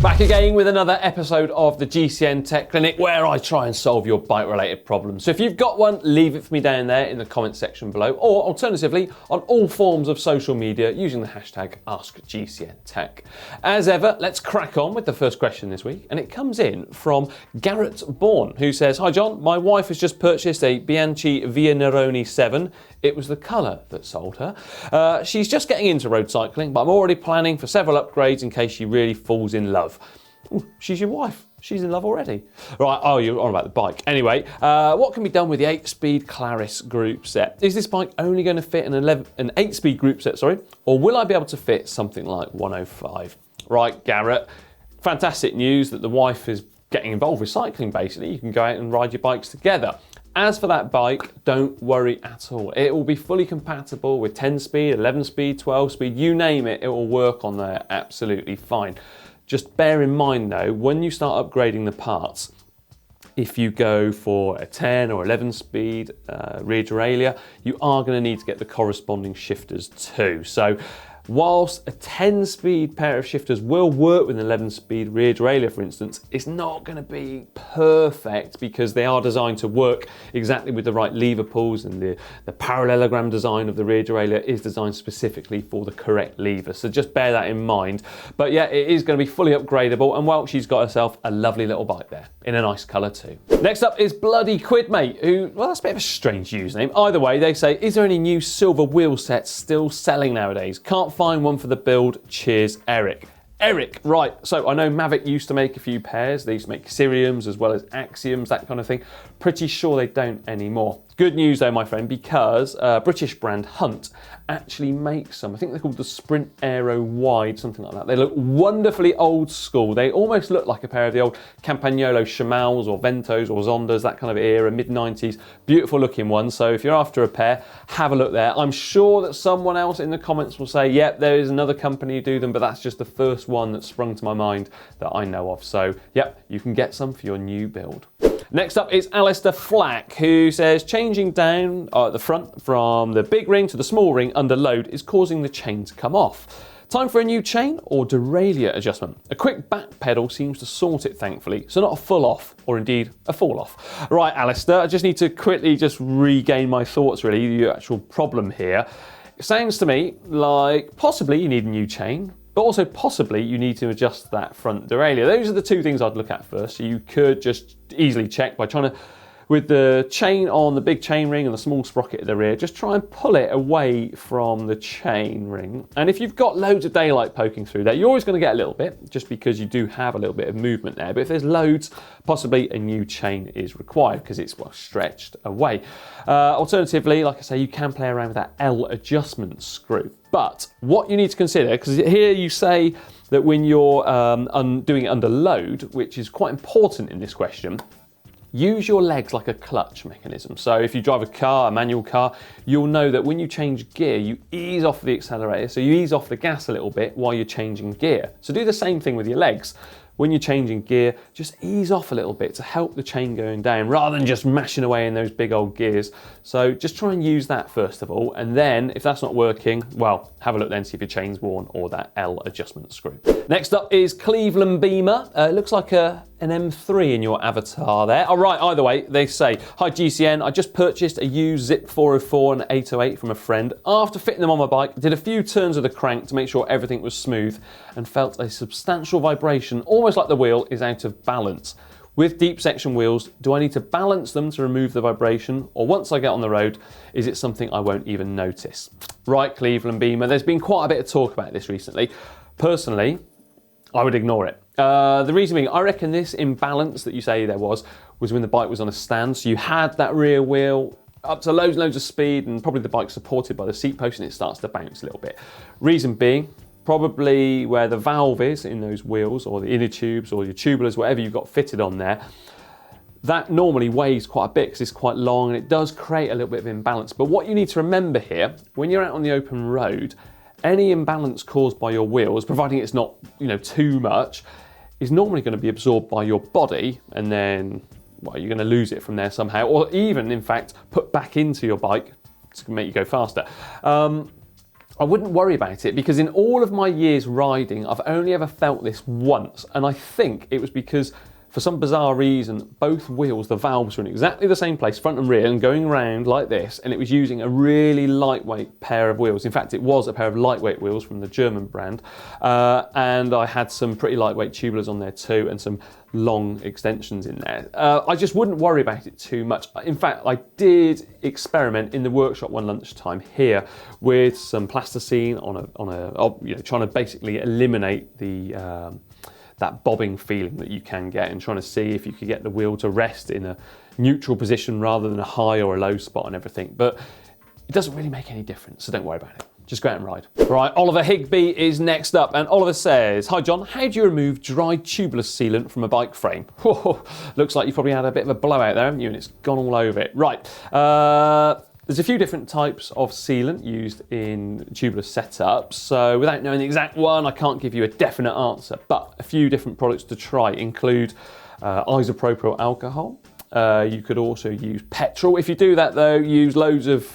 Back again with another episode of the GCN Tech Clinic where I try and solve your bike related problems. So if you've got one, leave it for me down there in the comment section below, or alternatively on all forms of social media using the hashtag AskGCNTech. As ever, let's crack on with the first question this week, and it comes in from Garrett Bourne, who says, "Hi John, my wife has just purchased a Bianchi Via Neroni 7. It was the colour that sold her. She's just getting into road cycling, but I'm already planning for several upgrades in case she really falls in love." Ooh, she's your wife. She's in love already. Right, oh, you're on about the bike. Anyway, what can be done with the 8-speed Claris group set? Is this bike only going to fit an 8-speed group set, or will I be able to fit something like 105? Right, Garrett, fantastic news that the wife is getting involved with cycling, basically. You can go out and ride your bikes together. As for that bike, don't worry at all. It will be fully compatible with 10-speed, 11-speed, 12-speed, you name it, it will work on there absolutely fine. Just bear in mind though, when you start upgrading the parts, if you go for a 10 or 11 speed rear derailleur, you are going to need to get the corresponding shifters too. So whilst a 10-speed pair of shifters will work with an 11-speed rear derailleur, for instance, it's not going to be perfect because they are designed to work exactly with the right lever pulls, and the parallelogram design of the rear derailleur is designed specifically for the correct lever. So just bear that in mind. But yeah, it is going to be fully upgradable, and well, she's got herself a lovely little bike there in a nice colour too. Next up is Bloody Quidmate, who, well, that's a bit of a strange username. Either way, they say, "Is there any new silver wheel sets still selling nowadays? Can't find one for the build. Cheers, Eric." Eric, right, so I know Mavic used to make a few pairs. They used to make Siriums as well as Axioms, that kind of thing. Pretty sure they don't anymore. Good news though, my friend, because British brand Hunt actually makes some. I think they're called the Sprint Aero Wide, something like that. They look wonderfully old school. They almost look like a pair of the old Campagnolo Shimals or Ventos or Zondas, that kind of era, mid-90s. Beautiful looking ones. So if you're after a pair, have a look there. I'm sure that someone else in the comments will say, yep, there is another company who do them, but that's just the first one that sprung to my mind that I know of. So yep, you can get some for your new build. Next up is Alistair Flack, who says changing down at the front from the big ring to the small ring under load is causing the chain to come off. Time for a new chain or derailleur adjustment? A quick back pedal seems to sort it, thankfully, so not a full off, or indeed a fall off. Right, Alistair, I just need to quickly just regain my thoughts, really, the actual problem here. It sounds to me like possibly you need a new chain, but also possibly you need to adjust that front derailleur. Those are the two things I'd look at first. So you could just easily check by trying to, with the chain on the big chain ring and the small sprocket at the rear, just try and pull it away from the chain ring. And if you've got loads of daylight poking through there, you're always going to get a little bit, just because you do have a little bit of movement there. But if there's loads, possibly a new chain is required because it's, well, stretched away. Alternatively, like I say, you can play around with that L adjustment screw. But what you need to consider, because here you say that when you're doing it under load, which is quite important in this question, use your legs like a clutch mechanism. So if you drive a car, a manual car, you'll know that when you change gear, you ease off the accelerator, so you ease off the gas a little bit while you're changing gear. So do the same thing with your legs. When you're changing gear, just ease off a little bit to help the chain going down rather than just mashing away in those big old gears. So just try and use that first of all, and then if that's not working, well, have a look then, see if your chain's worn or that L adjustment screw. Next up is Cleveland Beamer. It looks like an M3 in your avatar there. All right, either way, they say, "Hi GCN, I just purchased a used Zip 404 and 808 from a friend. After fitting them on my bike, did a few turns of the crank to make sure everything was smooth and felt a substantial vibration, almost like the wheel is out of balance. With deep section wheels, do I need to balance them to remove the vibration, or once I get on the road, is it something I won't even notice?" Right, Cleveland Beamer, there's been quite a bit of talk about this recently. Personally, I would ignore it. The reason being, I reckon this imbalance that you say there was when the bike was on a stand. So you had that rear wheel up to loads and loads of speed, and probably the bike supported by the seat post, and it starts to bounce a little bit. Reason being, probably where the valve is in those wheels, or the inner tubes, or your tubeless, whatever you've got fitted on there, that normally weighs quite a bit because it's quite long, and it does create a little bit of imbalance. But what you need to remember here, when you're out on the open road, any imbalance caused by your wheels, providing it's not, too much, is normally going to be absorbed by your body, and then, well, you're going to lose it from there somehow, or even, in fact, put back into your bike to make you go faster. I wouldn't worry about it because in all of my years riding, I've only ever felt this once. And I think it was because for some bizarre reason, both wheels, the valves were in exactly the same place, front and rear, and going around like this, and it was using a really lightweight pair of wheels. In fact, it was a pair of lightweight wheels from the German brand, and I had some pretty lightweight tubeless on there too, and some long extensions in there. I just wouldn't worry about it too much. In fact, I did experiment in the workshop one lunchtime here with some plasticine trying to basically eliminate the that bobbing feeling that you can get, and trying to see if you could get the wheel to rest in a neutral position rather than a high or a low spot and everything. But it doesn't really make any difference, so don't worry about it. Just go out and ride. Right, Oliver Higby is next up, and Oliver says, "Hi John, how do you remove dry tubeless sealant from a bike frame?" Looks like you probably had a bit of a blowout there, haven't you? And it's gone all over it. Right. There's a few different types of sealant used in tubeless setups, so without knowing the exact one, I can't give you a definite answer, but a few different products to try include isopropyl alcohol. You could also use petrol. If you do that though, use loads of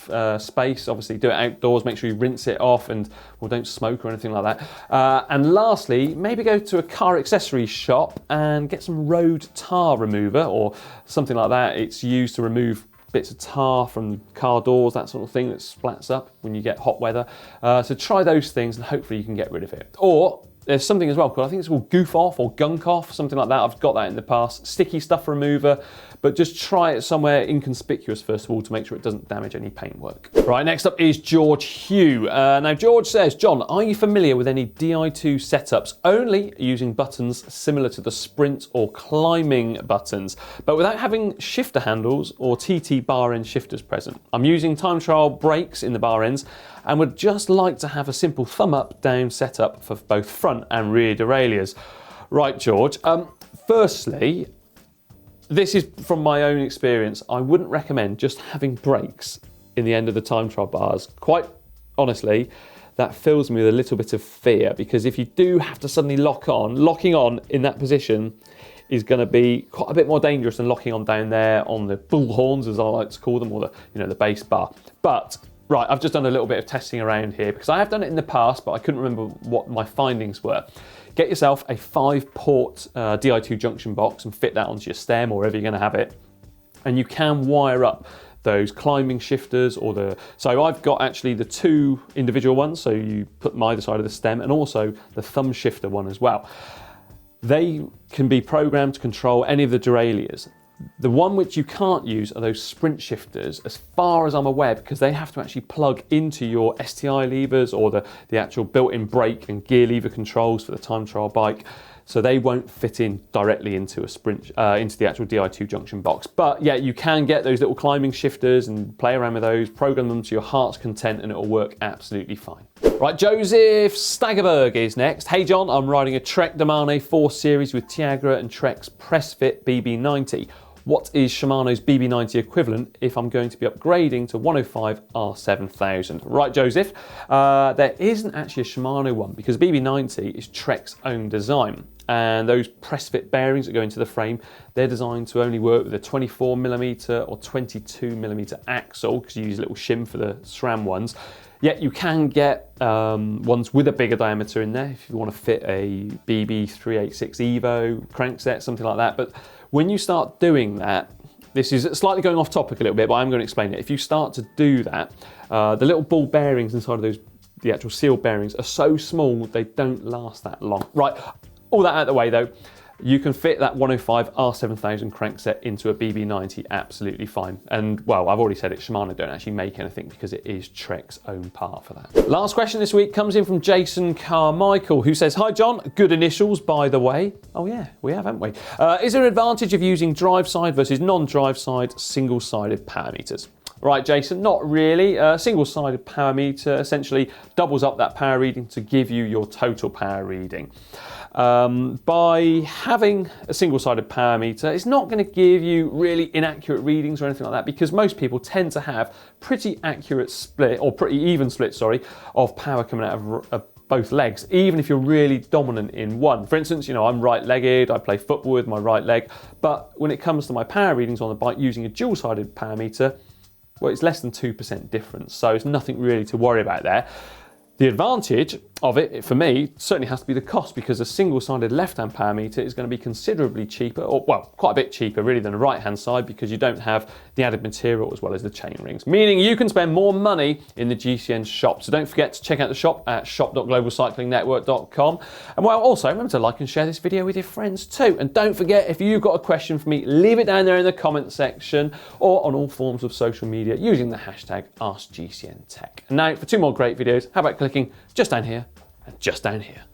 space. Obviously do it outdoors, make sure you rinse it off, and don't smoke or anything like that. And lastly, maybe go to a car accessories shop and get some road tar remover or something like that. It's used to remove bits of tar from car doors, that sort of thing that splats up when you get hot weather. So try those things and hopefully you can get rid of it. Or there's something as well called, I think it's called goof off or gunk off, something like that. I've got that in the past. Sticky stuff remover, but just try it somewhere inconspicuous first of all to make sure it doesn't damage any paintwork. Right, next up is George Hugh. Now George says, "John, are you familiar with any Di2 setups only using buttons similar to the sprint or climbing buttons, but without having shifter handles or TT bar end shifters present? I'm using time trial brakes in the bar ends and would just like to have a simple thumb up down setup for both front and rear derailleurs." Right, George. Firstly, this is from my own experience. I wouldn't recommend just having brakes in the end of the time trial bars. Quite honestly, that fills me with a little bit of fear, because if you do have to suddenly locking on in that position is going to be quite a bit more dangerous than locking on down there on the bull horns, as I like to call them, or the base bar. But right, I've just done a little bit of testing around here because I have done it in the past, but I couldn't remember what my findings were. Get yourself a 5-port Di2 junction box and fit that onto your stem or wherever you're going to have it. And you can wire up those climbing shifters so I've got actually the 2 individual ones, so you put them either side of the stem, and also the thumb shifter one as well. They can be programmed to control any of the derailleurs. The one which you can't use are those sprint shifters, as far as I'm aware, because they have to actually plug into your STI levers or the actual built-in brake and gear lever controls for the time trial bike. So they won't fit in directly into into the actual Di2 junction box. But yeah, you can get those little climbing shifters and play around with those, program them to your heart's content, and it'll work absolutely fine. Right, Joseph Staggerberg is next. "Hey John, I'm riding a Trek Domane 4 Series with Tiagra and Trek's Pressfit BB90. What is Shimano's BB90 equivalent if I'm going to be upgrading to 105 R7000? Right, Joseph, there isn't actually a Shimano one because BB90 is Trek's own design. And those Pressfit bearings that go into the frame, they're designed to only work with a 24mm or 22mm axle, because you use a little shim for the SRAM ones. Yet you can get ones with a bigger diameter in there if you want to fit a BB386 Evo crankset, something like that. But when you start doing that, this is slightly going off topic a little bit, but I'm going to explain it. If you start to do that, the little ball bearings inside of the actual seal bearings are so small, they don't last that long. Right, all that out of the way though, you can fit that 105 R7000 crankset into a BB90 absolutely fine. And well, I've already said it, Shimano don't actually make anything because it is Trek's own part for that. Last question this week comes in from Jason Carmichael, who says, "Hi John, good initials by the way." Oh yeah, we have, haven't we? Is there an advantage of using drive side versus non-drive side single-sided power meters? Right, Jason, not really. Single-sided power meter essentially doubles up that power reading to give you your total power reading. By having a single-sided power meter, it's not going to give you really inaccurate readings or anything like that, because most people tend to have pretty accurate split, or pretty even split, sorry, of power coming out of both legs, even if you're really dominant in one. For instance, I'm right-legged, I play football with my right leg, but when it comes to my power readings on the bike using a dual-sided power meter, well, it's less than 2% difference, so it's nothing really to worry about there. The advantage of it, for me, certainly has to be the cost, because a single-sided left-hand power meter is going to be considerably cheaper, or well, quite a bit cheaper really than a right-hand side, because you don't have the added material as well as the chain rings, meaning you can spend more money in the GCN shop. So don't forget to check out the shop at shop.globalcyclingnetwork.com. And well, also remember to like and share this video with your friends too. And don't forget, if you've got a question for me, leave it down there in the comment section or on all forms of social media using the hashtag AskGCNTech. And now for 2 more great videos, how about clicking just down here and just down here.